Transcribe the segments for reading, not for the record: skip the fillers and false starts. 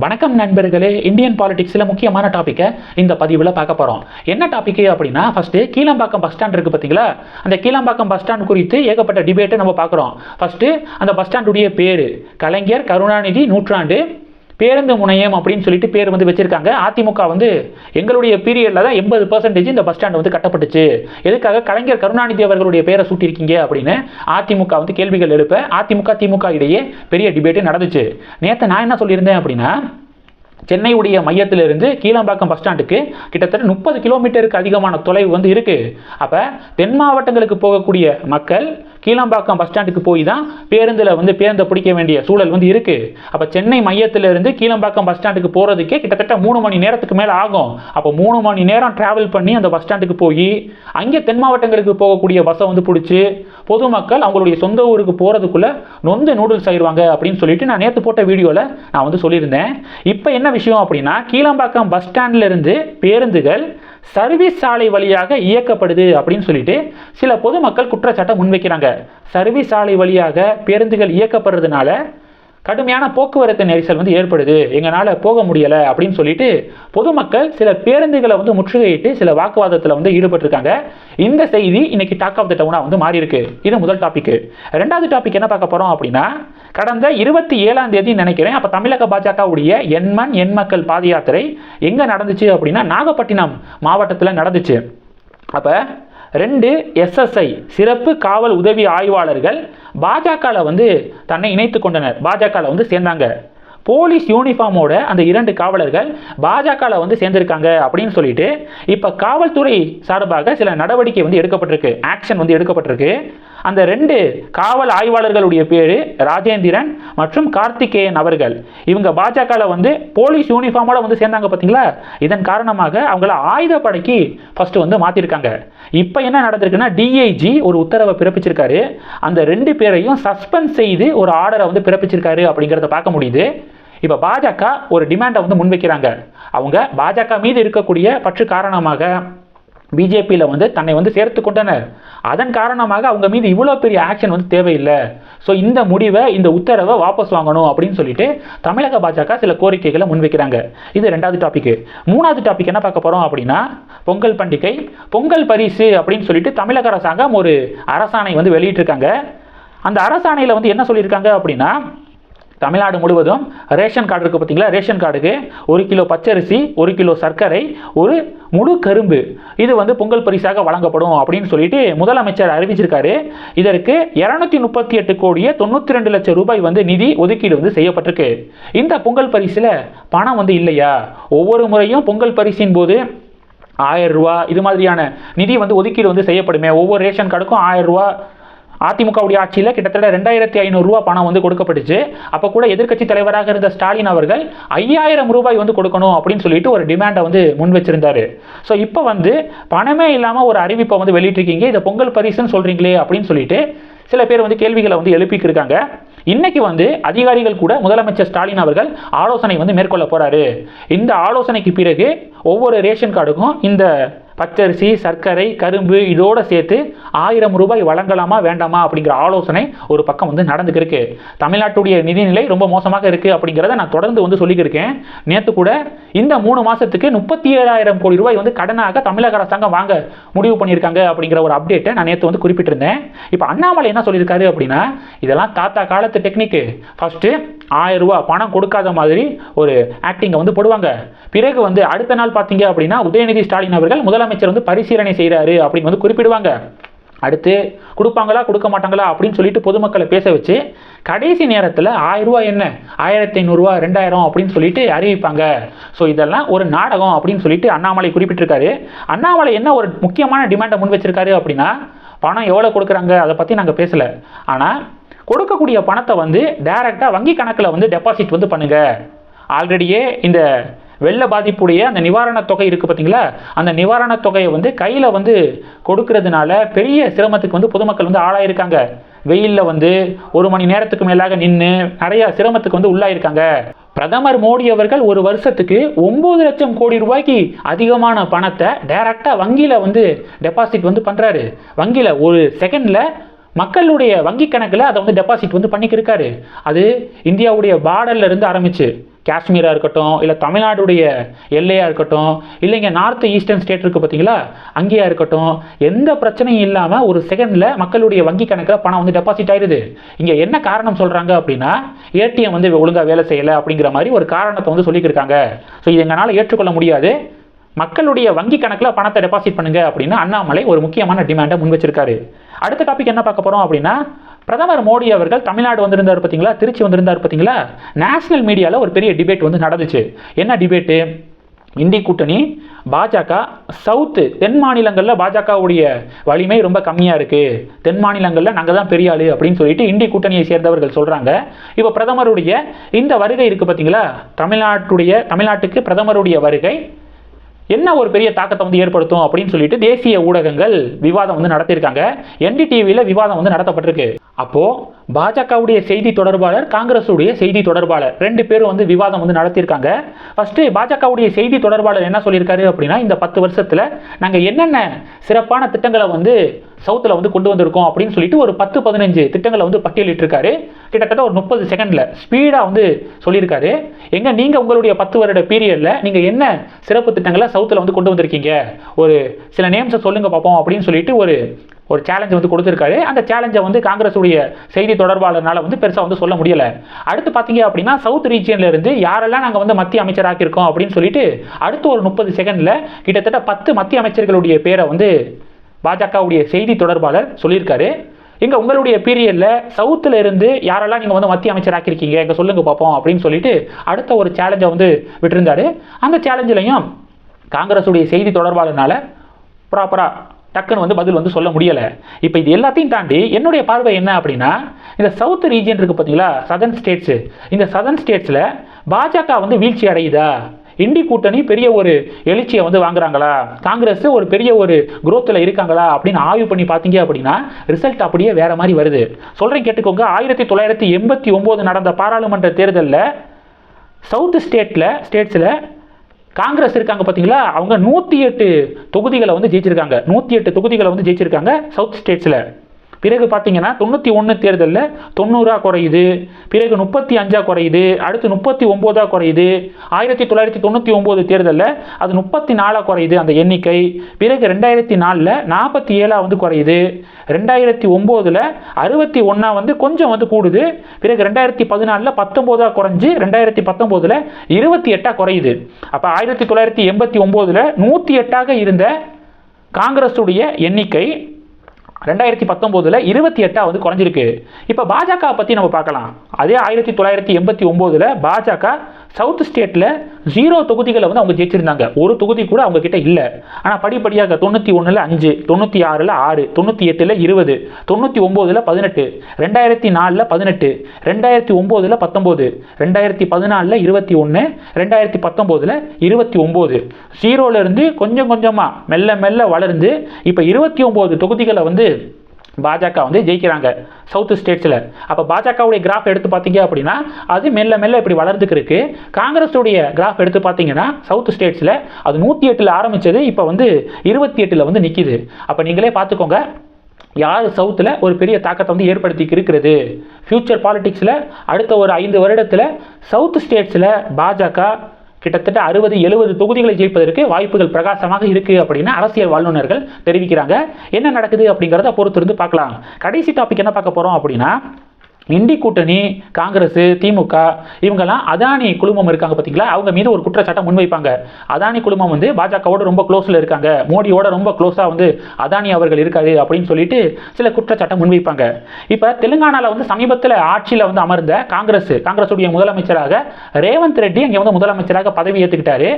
வணக்கம் நண்பர்களே, இந்தியன் பாலிடிக்ஸில் முக்கியமான டாப்பிக்கை இந்த பதிவில் பார்க்க போகிறோம். என்ன டாப்பிக்கு அப்படின்னா, ஃபஸ்ட்டு கீழம்பாக்கம் பஸ் ஸ்டாண்ட் இருக்குது பார்த்தீங்களா, அந்த கீழம்பாக்கம் பஸ் ஸ்டாண்ட் குறித்து ஏகப்பட்ட டிபேட்டை நம்ம பார்க்குறோம். ஃபஸ்ட்டு அந்த பஸ் ஸ்டாண்டுடைய பேர் கலைஞர் கருணாநிதி நூற்றாண்டு பேருந்து முனையம் அப்படின்னு சொல்லிட்டு பேர் வந்து வச்சிருக்காங்க. அதிமுக வந்து எங்களுடைய பீரியடில் தான் 80% இந்த பஸ் ஸ்டாண்ட் வந்து கட்டப்பட்டுச்சு, எதுக்காக கலைஞர் கருணாநிதி அவர்களுடைய பேரை சூட்டியிருக்கீங்க அப்படின்னு அதிமுக வந்து கேள்விகள் எழுப்ப அதிமுக திமுக இடையே பெரிய டிபேட்டு நடந்துச்சு. நேற்று நான் என்ன சொல்லியிருந்தேன் அப்படின்னா, சென்னையுடைய மையத்திலிருந்து கீழம்பாக்கம் பஸ் ஸ்டாண்டுக்கு கிட்டத்தட்ட 30 கிலோமீட்டருக்கு அதிகமான தொலைவு வந்து இருக்குது. அப்போ தென் மாவட்டங்களுக்கு போகக்கூடிய மக்கள் கீழம்பாக்கம் பஸ் ஸ்டாண்டுக்கு போய் தான் பேருந்தை பிடிக்க வேண்டிய சூழல் வந்து இருக்குது. அப்போ சென்னை மையத்திலிருந்து கீழம்பாக்கம் பஸ் ஸ்டாண்டுக்கு போகிறதுக்கே கிட்டத்தட்ட 3 மணி நேரத்துக்கு மேலே ஆகும். அப்போ 3 மணி நேரம் ட்ராவல் பண்ணி அந்த பஸ் ஸ்டாண்டுக்கு போய் அங்கே தென் மாவட்டங்களுக்கு போகக்கூடிய பஸ்ஸை வந்து பிடிச்சி பொதுமக்கள் அவங்களுடைய சொந்த ஊருக்கு போகிறதுக்குள்ளே நொந்து நூடுல்ஸ் ஆயிடுவாங்க அப்படின்னு சொல்லிட்டு நான் நேற்று போட்ட வீடியோவில் நான் வந்து சொல்லியிருந்தேன். இப்போ என்ன விஷயம் அப்படின்னா, கீழம்பாக்கம் பஸ் ஸ்டாண்ட்ல இருந்து பேருந்துகள் சர்வீஸ் சாலை வழியாக இயக்கப்படுது அப்படின்னு சொல்லிட்டு சில பொதுமக்கள் குற்றச்சாட்டை முன்வைக்கிறாங்க. சர்வீஸ் சாலை வழியாக பேருந்துகள் இயக்கப்படுறதுனால கடுமையான போக்குவரத்து நெரிசல் வந்து ஏற்படுது, எங்களால் போக முடியலை அப்படின்னு சொல்லிட்டு பொதுமக்கள் சில பேருந்துகளை வந்து முற்றுகையிட்டு சில வாக்குவாதத்தில் வந்து ஈடுபட்டிருக்காங்க. இந்த செய்தி இன்னைக்கு டாக் ஆஃப் த டவுனாக வந்து மாறி இருக்கு. இது முதல் டாபிக். ரெண்டாவது டாபிக் என்ன பார்க்க போகிறோம் அப்படின்னா, கடந்த 27ஆம் தேதி நினைக்கிறேன், அப்போ தமிழக பாஜகவுடைய எண் மக்கள் பாத யாத்திரை எங்கே நடந்துச்சு அப்படின்னா, நாகப்பட்டினம் மாவட்டத்தில் நடந்துச்சு. அப்போ 2 SSI சிறப்பு காவல் உதவி ஆய்வாளர்கள் பாஜகவில் வந்து தன்னை இணைத்து கொண்டனர், பாஜகவில் வந்து சேர்ந்தாங்க. போலீஸ் யூனிஃபார்மோட அந்த 2 காவலர்கள் பாஜகவில் வந்து சேர்ந்திருக்காங்க அப்படின்னு சொல்லிட்டு இப்போ காவல்துறை சார்பாக சில நடவடிக்கை வந்து எடுக்கப்பட்டிருக்கு, ஆக்ஷன் வந்து எடுக்கப்பட்டிருக்கு. அந்த 2 காவல் ஆய்வாளர்களுடைய பேர் ராஜேந்திரன் மற்றும் கார்த்திகேயன் அவர்கள். இவங்க பாஜகவில் வந்து போலீஸ் யூனிஃபார்மோட வந்து சேர்ந்தாங்க பார்த்தீங்களா. இதன் காரணமாக அவங்கள ஆயுதப்படைக்கு ஃபர்ஸ்ட் வந்து மாற்றிருக்காங்க. இப்போ என்ன நடந்திருக்குன்னா, டிஐஜி ஒரு உத்தரவை பிறப்பிச்சிருக்காரு. அந்த 2 பேரையும் சஸ்பெண்ட் செய்து ஒரு ஆர்டரை வந்து பிறப்பிச்சிருக்காரு அப்படிங்கிறத பார்க்க முடியுது. இப்போ பாஜக ஒரு டிமாண்டை வந்து முன்வைக்கிறாங்க. அவங்க பாஜக மீது இருக்கக்கூடிய பற்று காரணமாக பிஜேபியில் வந்து தன்னை வந்து சேர்த்து கொண்டனர். அதன் காரணமாக அவங்க மீது இவ்வளோ பெரிய ஆக்ஷன் வந்து தேவையில்லை. ஸோ இந்த முடிவை, இந்த உத்தரவை வாபஸ் வாங்கணும் அப்படின்னு சொல்லிட்டு தமிழக பாஜக சில கோரிக்கைகளை முன்வைக்கிறாங்க. இது ரெண்டாவது டாபிக். மூணாவது டாபிக் என்ன பார்க்க போகிறோம் அப்படின்னா, பொங்கல் பண்டிகை, பொங்கல் பரிசு அப்படின்னு சொல்லிட்டு தமிழக அரசாங்கம் ஒரு அரசாணை வந்து வெளியிட்டிருக்காங்க. அந்த அரசாணையில் வந்து என்ன சொல்லியிருக்காங்க அப்படின்னா, தமிழ்நாடு முழுவதும் ரேஷன் கார்டு இருக்குது பார்த்தீங்களா, ரேஷன் கார்டுக்கு 1 கிலோ பச்சரிசி, 1 கிலோ சர்க்கரை, ஒரு முழு கரும்பு இது வந்து பொங்கல் பரிசாக வழங்கப்படும் அப்படின்னு சொல்லிட்டு முதலமைச்சர் அறிவிச்சிருக்காரு. இதற்கு 238 கோடியே 92 லட்சம் ரூபாய் வந்து நிதி ஒதுக்கீடு வந்து செய்யப்பட்டிருக்கு. இந்த பொங்கல் பரிசில் பணம் வந்து இல்லையா? ஒவ்வொரு முறையும் பொங்கல் பரிசின் போது 1000 ரூபா இது மாதிரியான நிதி வந்து ஒதுக்கீடு வந்து செய்யப்படுமே. ஒவ்வொரு ரேஷன் கார்டுக்கும் 1000 ரூபா. அதிமுகவுடைய ஆட்சியில் கிட்டத்தட்ட 2500 ரூபா பணம் வந்து கொடுக்கப்பட்டுச்சு. அப்போ கூட எதிர்க்கட்சி தலைவராக இருந்த ஸ்டாலின் அவர்கள் 5000 ரூபாய் வந்து கொடுக்கணும் அப்படின்னு சொல்லிட்டு ஒரு டிமாண்டை வந்து முன் வச்சிருந்தாரு. ஸோ இப்போ வந்து பணமே இல்லாமல் ஒரு அறிவிப்பை வந்து வெளியிட்டிருக்கீங்க, இதை பொங்கல் பரிசுன்னு சொல்கிறீங்களே அப்படின்னு சொல்லிட்டு சில பேர் வந்து கேள்விகளை வந்து எழுப்பிக்கிருக்காங்க. இன்னைக்கு வந்து அதிகாரிகள் கூட முதலமைச்சர் ஸ்டாலின் அவர்கள் ஆலோசனை வந்து மேற்கொள்ள போறாரு. இந்த ஆலோசனைக்கு பிறகு ஒவ்வொரு ரேஷன் கார்டுக்கும் இந்த பச்சரிசி, சர்க்கரை, கரும்பு இதோட சேர்த்து 1000 ரூபாய் வழங்கலாமா வேண்டாமா அப்படிங்கிற ஆலோசனை ஒரு பக்கம் வந்து நடந்துக்கிருக்கு. தமிழ்நாட்டுடைய நிதிநிலை ரொம்ப மோசமாக இருக்கு அப்படிங்கிறத நான் தொடர்ந்து வந்து சொல்லிக்கிருக்கேன். நேற்று கூட இந்த 3 மாசத்துக்கு 37,000 கோடி ரூபாய் வந்து கடனாக தமிழக அரசாங்கம் வாங்க முடிவு பண்ணியிருக்காங்க அப்படிங்கிற ஒரு அப்டேட்டை நான் நேற்று வந்து குறிப்பிட்டிருந்தேன். இப்போ அண்ணாமலை என்ன சொல்லியிருக்காரு அப்படின்னா, இதெல்லாம் தாத்தா காலத்து டெக்னிக்கு. ஃபர்ஸ்ட் 1000 ரூபாய் பணம் கொடுக்காத மாதிரி ஒரு ஆக்டிங்கை வந்து போடுவாங்க. பிறகு வந்து அடுத்த நாள் பார்த்தீங்க அப்படின்னா உதயநிதி ஸ்டாலின் அவர்கள் முதலமைச்சர் வந்து பரிசீலனை செய்கிறாரு அப்படின்னு வந்து குறிப்பிடுவாங்க. அடுத்து கொடுப்பாங்களா கொடுக்க மாட்டாங்களா அப்படின்னு சொல்லிட்டு பொதுமக்களை பேச வச்சு கடைசி நேரத்தில் 1000 ரூபாய் என்ன 1500 ரூபா 2000 அப்படின்னு சொல்லிட்டு அறிவிப்பாங்க. ஸோ இதெல்லாம் ஒரு நாடகம் அப்படின்னு சொல்லிட்டு அண்ணாமலை குறிப்பிட்டிருக்காரு. அண்ணாமலை என்ன ஒரு முக்கியமான டிமாண்டை முன் வச்சிருக்காரு அப்படின்னா, பணம் எவ்வளோ கொடுக்குறாங்க அதை பற்றி நாங்கள் பேசலை, ஆனால் கொடுக்கக்கூடிய பணத்தை வந்து டைரெக்டாக வங்கி கணக்கில் வந்து டெபாசிட் வந்து பண்ணுங்க. ஆல்ரெடியே இந்த வெள்ள பாதிப்புடைய அந்த நிவாரணத் தொகை இருக்குது பார்த்தீங்களா, அந்த நிவாரணத் தொகையை வந்து கையில் வந்து கொடுக்கறதுனால பெரிய சிரமத்துக்கு வந்து பொதுமக்கள் வந்து ஆளாயிருக்காங்க. வெயிலில் வந்து 1 மணி நேரத்துக்கு மேலாக நின்று நிறைய சிரமத்துக்கு வந்து உள்ளாயிருக்காங்க. பிரதமர் மோடி அவர்கள் ஒரு வருஷத்துக்கு 9 லட்சம் கோடி ரூபாய்க்கு அதிகமான பணத்தை டைரெக்டாக வங்கியில் வந்து டெபாசிட் வந்து பண்ணுறாரு. வங்கியில் ஒரு செகண்டில் மக்களுடைய வங்கி கணக்கில் அதை வந்து டெபாசிட் வந்து பண்ணிக்கிருக்காரு. அது இந்தியாவுடைய பார்டர்ல இருந்து ஆரம்பிச்சு காஷ்மீராக இருக்கட்டும், இல்லை தமிழ்நாடுடைய எல்லையாக இருக்கட்டும், இல்லை இங்கே நார்த் ஈஸ்டர்ன் ஸ்டேட் இருக்குது பார்த்தீங்களா, அங்கேயா இருக்கட்டும், எந்த பிரச்சனையும் இல்லாமல் ஒரு செகண்டில் மக்களுடைய வங்கி கணக்கில் பணம் வந்து டெபாசிட் ஆயிடுது. இங்கே என்ன காரணம் சொல்கிறாங்க அப்படின்னா, ஏடிஎம் வந்து ஒழுங்காக வேலை செய்யலை அப்படிங்கிற மாதிரி ஒரு காரணத்தை வந்து சொல்லியிருக்காங்க. ஸோ இது எங்களால் ஏற்றுக்கொள்ள முடியாது, மக்களுடைய வங்கி கணக்கில் பணத்தை டெபாசிட் பண்ணுங்க அப்படின்னு அண்ணாமலை ஒரு முக்கியமான டிமாண்டை முன் வச்சிருக்காரு. அடுத்த டாபிக் என்ன பார்க்க போகிறோம் அப்படின்னா, பிரதமர் மோடி அவர்கள் தமிழ்நாடு வந்திருந்தார் பார்த்தீங்களா, திருச்சி வந்திருந்தார் பார்த்தீங்களா, நேஷனல் மீடியாவில் ஒரு பெரிய டிபேட் வந்து நடந்துச்சு. என்ன டிபேட்டு? இந்தி கூட்டணி, பாஜக, சவுத்து தென் மாநிலங்களில் பாஜகவுடைய வலிமை ரொம்ப கம்மியாக இருக்குது, தென் மாநிலங்களில் நாங்கள் தான் பெரிய ஆளு அப்படின்னு சொல்லிட்டு இந்தி கூட்டணியை சேர்ந்தவர்கள் சொல்கிறாங்க. இப்போ பிரதமருடைய இந்த வருகை இருக்குது பார்த்தீங்களா, தமிழ்நாட்டுக்கு பிரதமருடைய வருகை என்ன ஒரு பெரிய தாக்கத்தை வந்து ஏற்படுத்தும் அப்படின்னு சொல்லிட்டு தேசிய ஊடகங்கள் விவாதம் வந்து நடத்தியிருக்காங்க. NDTVயில் விவாதம் வந்து நடத்தப்பட்டிருக்கு. அப்போ பாஜகவுடைய செய்தி தொடர்பாளர், காங்கிரஸுடைய செய்தி தொடர்பாளர் 2 பேரும் வந்து விவாதம் வந்து நடத்தியிருக்காங்க. ஃபர்ஸ்ட் பாஜகவுடைய செய்தி தொடர்பாளர் என்ன சொல்லியிருக்காரு அப்படின்னா, இந்த 10 வருஷத்துல நாங்கள் என்னென்ன சிறப்பான திட்டங்களை வந்து சவுத்தில் வந்து கொண்டு வந்திருக்கோம் அப்படின்னு சொல்லிட்டு ஒரு 10-15 திட்டங்களை வந்து பட்டியலிட்டிருக்காரு. கிட்டத்தட்ட ஒரு 30 செகண்ட்ல ஸ்பீடாக வந்து சொல்லியிருக்காரு. நீங்கள் உங்களுடைய 10 வருட பீரியட்ல நீங்கள் என்ன சிறப்பு திட்டங்களை சவுத்தில் வந்து கொண்டு வந்திருக்கீங்க, ஒரு சில நேம்ஸை சொல்லுங்க பார்ப்போம் அப்படின்னு சொல்லிட்டு ஒரு சேலஞ்ச் வந்து கொடுத்துருக்காரு. அந்த சேலஞ்சை வந்து காங்கிரஸுடைய செய்தி தொடர்பாளர்னால வந்து பெருசாக வந்து சொல்ல முடியலை. அடுத்து பார்த்தீங்க அப்படின்னா, சவுத் ரீஜியன்ல இருந்து யாரெல்லாம் நாங்கள் வந்து மத்திய அமைச்சராக்கியிருக்கோம் அப்படின்னு சொல்லிட்டு அடுத்து ஒரு 30 செகண்ட்ல கிட்டத்தட்ட 10 மத்திய அமைச்சர்களுடைய பேரை வந்து பாஜகவுடைய செய்தி தொடர்பாளர் சொல்லியிருக்காரு. இங்கே உங்களுடைய பீரியடில் சவுத்தில் இருந்து யாரெல்லாம் நீங்கள் வந்து மத்திய அமைச்சராக்கியிருக்கீங்க இங்கே சொல்லுங்க பார்ப்போம் அப்படின்னு சொல்லிட்டு அடுத்த ஒரு சேலஞ்சை வந்து விட்டுருந்தாரு. அந்த சேலஞ்சிலையும் காங்கிரஸுடைய செய்தி தொடர்பாளர்னால ப்ராப்பராக டக்குன்னு வந்து பதில் வந்து சொல்ல முடியலை. இப்போ இது எல்லாத்தையும் தாண்டி என்னுடைய பார்வை என்ன அப்படின்னா, இந்த சவுத் ரீஜியன் இருக்குது பார்த்தீங்களா, சதர்ன் ஸ்டேட்ஸு, இந்த சதர்ன் ஸ்டேட்ஸில் பாஜக வந்து வீழ்ச்சி அடையுதா, இந்தி கூட்டணி பெரிய ஒரு எழுச்சியை வந்து வாங்குறாங்களா, காங்கிரஸ் ஒரு பெரிய ஒரு குரோத்தில் இருக்காங்களா அப்படின்னு ஆய்வு பண்ணி பார்த்தீங்க அப்படின்னா ரிசல்ட் அப்படியே வேற மாதிரி வருது. சொல்கிறேன் கேட்டுக்கோங்க. 1989 நடந்த பாராளுமன்ற தேர்தலில் சவுத் ஸ்டேட்ஸில் காங்கிரஸ் இருக்காங்க பார்த்தீங்களா, அவங்க 108 தொகுதிகளை வந்து ஜெயிச்சிருக்காங்க. 108 தொகுதிகளை வந்து ஜெயிச்சிருக்காங்க சவுத் ஸ்டேட்ஸில். பிறகு பார்த்தீங்கன்னா 91 தேர்தலில் 90 குறையுது, பிறகு 35 குறையுது, அடுத்து 39 குறையுது, 1999 தேர்தலில் அது 34 குறையுது அந்த எண்ணிக்கை. பிறகு 2004 47 வந்து குறையுது, 2009 61 வந்து கொஞ்சம் வந்து கூடுது, பிறகு 2014 19 குறைஞ்சு 2019 28 குறையுது. அப்போ 1989 108 இருந்த காங்கிரஸுடைய எண்ணிக்கை 2019 28 வந்து குறைஞ்சிருக்கு. இப்போ பாஜக பற்றி நம்ம பார்க்கலாம். அதே 1989 பாஜக சவுத் ஸ்டேட்டில் 0 தொகுதிகளை வந்து அவங்க ஜெயிச்சிருந்தாங்க. ஒரு தொகுதி கூட அவங்க கிட்ட இல்லை. ஆனால் படிப்படியாக 91 5, 96 6, 98 20, 99 18, 2004 18, 2009 19, 2014 21, 2019 29, 0ல இருந்து கொஞ்சம் கொஞ்சமாக மெல்ல மெல்ல வளர்ந்து இப்போ 29 தொகுதிகளை வந்து பாஜக வந்து ஜெயிக்கிறாங்க சவுத் ஸ்டேட்ஸில். அப்போ பாஜகவுடைய கிராஃப் எடுத்து பார்த்தீங்க அப்படின்னா அது மெல்ல மெல்ல இப்படி வளர்ந்துக்கு இருக்கு. காங்கிரஸுடைய கிராஃப் எடுத்து பார்த்தீங்கன்னா சவுத் ஸ்டேட்ஸில் அது 108 ஆரம்பித்தது இப்போ வந்து 28 வந்து நிற்கிது. அப்போ நீங்களே பார்த்துக்கோங்க யார் சவுத்தில் ஒரு பெரிய தாக்கத்தை வந்து ஏற்படுத்தி இருக்கிறது. ஃபியூச்சர் பாலிடிக்ஸில் அடுத்த ஒரு 5 வருடத்தில் சவுத் ஸ்டேட்ஸில் பாஜக கிட்டத்தட்ட 60-70 தொகுதிகளை ஜெயிப்பதற்கு வாய்ப்புகள் பிரகாசமாக இருக்குது அப்படின்னு அரசியல் வல்லுநர்கள் தெரிவிக்கிறாங்க. என்ன நடக்குது அப்படிங்கிறத பொறுத்திருந்து பார்க்கலாம். கடைசி டாபிக் என்ன பார்க்க போகிறோம் அப்படின்னா, இந்தி கூட்டணி, காங்கிரஸ், திமுக இவங்கெல்லாம் அதானி குழுமம் இருக்காங்க பார்த்தீங்களா, அவங்க மீது ஒரு குற்றச்சாட்டம் முன்வைப்பாங்க. அதானி குழுமம் வந்து பாஜகவோட ரொம்ப க்ளோஸில் இருக்காங்க, மோடியோட ரொம்ப க்ளோஸாக வந்து அதானி அவர்கள் இருக்காரு அப்படின்னு சொல்லிட்டு சில குற்றச்சாட்டம் முன்வைப்பாங்க. இப்போ தெலுங்கானாவில் வந்து சமீபத்தில் ஆட்சியில் வந்து அமர்ந்த காங்கிரஸுடைய முதலமைச்சராக ரேவந்த் ரெட்டி அங்கே வந்து முதலமைச்சராக பதவி ஏற்றுக்கிட்டாரு.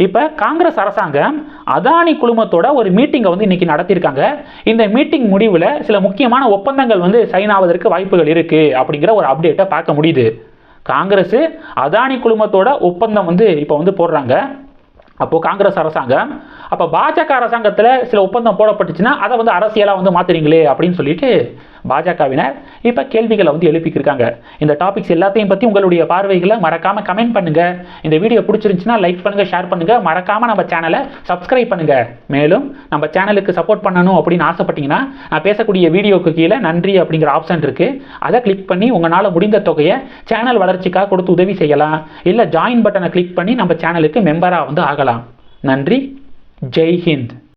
இப்போ காங்கிரஸ் அரசாங்கம் அதானி குழுமத்தோட ஒரு மீட்டிங்கை வந்து இன்னைக்கு நடத்தியிருக்காங்க. இந்த மீட்டிங் முடிவில் சில முக்கியமான ஒப்பந்தங்கள் வந்து சைன் ஆவதற்கு வாய்ப்புகள் இருக்கு அப்படிங்கிற ஒரு அப்டேட்டை பார்க்க முடியுது. காங்கிரஸ் அதானி குழுமத்தோட ஒப்பந்தம் வந்து இப்போ வந்து போடுறாங்க. அப்போ காங்கிரஸ் அரசாங்கம், அப்போ பாஜக அரசாங்கத்தில் சில ஒப்பந்தம் போடப்பட்டுச்சுன்னா அதை வந்து அரசியலாக வந்து மாத்துறீங்களே அப்படின்னு சொல்லிட்டு பாஜகவினர் இப்போ கேள்விகளை வந்து எழுப்பிக்கிருக்காங்க. இந்த டாபிக்ஸ் எல்லாத்தையும் பற்றி உங்களுடைய பார்வைகளை மறக்காமல் கமெண்ட் பண்ணுங்கள். இந்த வீடியோ பிடிச்சிருந்துச்சுன்னா லைக் பண்ணுங்கள், ஷேர் பண்ணுங்கள், மறக்காமல் நம்ம சேனலை சப்ஸ்கிரைப் பண்ணுங்கள். மேலும் நம்ம சேனலுக்கு சப்போர்ட் பண்ணணும் அப்படின்னு ஆசைப்பட்டீங்கன்னா நான் பேசக்கூடிய வீடியோக்கு கீழே நன்றி அப்படிங்கிற ஆப்ஷன் இருக்குது. அதை கிளிக் பண்ணி உங்களால் முடிந்த தொகையை சேனல் வளர்ச்சிக்காக கொடுத்து உதவி செய்யலாம். இல்லை ஜாயின் பட்டனை கிளிக் பண்ணி நம்ம சேனலுக்கு மெம்பராக வந்து ஆகலாம். நன்றி. ஜெய் ஹிந்த்.